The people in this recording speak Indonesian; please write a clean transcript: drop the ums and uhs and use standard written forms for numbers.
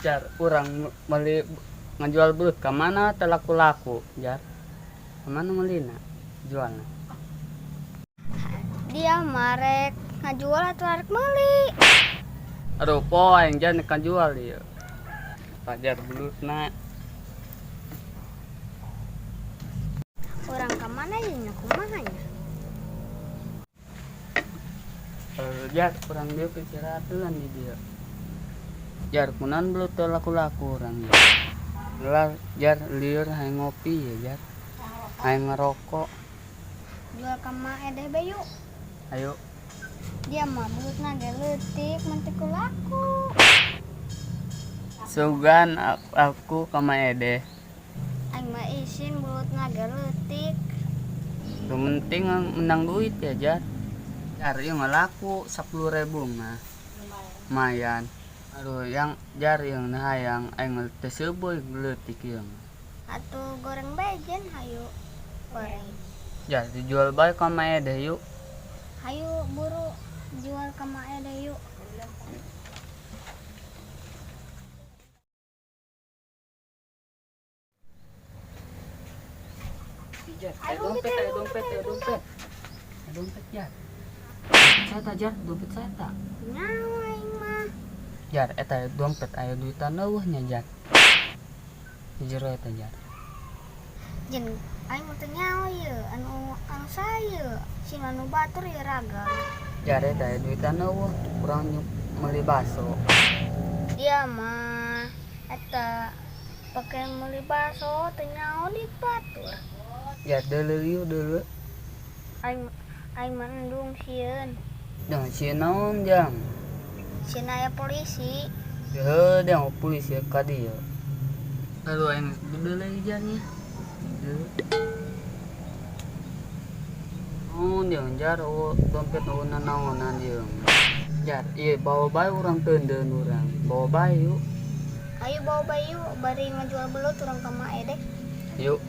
jar kurang meli ngejual belut ke mana teh laku-laku jar kemana melina jualnya Dia marek ngajual atau arek meuli. aduh poin jar kan jual dia pajar belut na Orang ke mana nya kumaha nya? jar kurang dia istirahatlan di dia jar kunan belut teh laku-laku orang ya lah jar liur hay ngopi ya jar hay ngerokok Jual ka mae deh bayu. ayo Dia mah belutna ge leutik mentek laku. sugan aku kama ede Aing mah isin belutna ge leutik. yang penting menang duit ya jar jar yang laku 10.000 mah lumayan aduh yang jar yang nah yang aing teh seubeul leutik ieu Atuh goreng bejen hayu. Goreng. jar dijual bae ka mae deh yuk Hayu buru jual ka mae deh yuk. jar dompet jar saya tak jar dompet saya tak Nyawa aing mah. jar eta dompet aya duitan eueuh nya jar di jero eta jar Jen aing mah teu nyawa ieu anu angsa ieu. Sing anu batur ieu raga. jar eta aya duitan eueuh urang meuli baso Dia mah eta pake meuli baso teu nyawa di batur. jar deuleu yuk deuleu Aing mah endung sieun. jangan sieun naon jang Sieun aya polisi. heuh dang polisi ka dieu aduh aing deuleu jarnya oh jeung jar dompet naonan jeung jar ieu bawa bae urang teundeun urang bawa bae yuk Ayo bawa bayu bari ngajual belut urang ka mae deh. yuk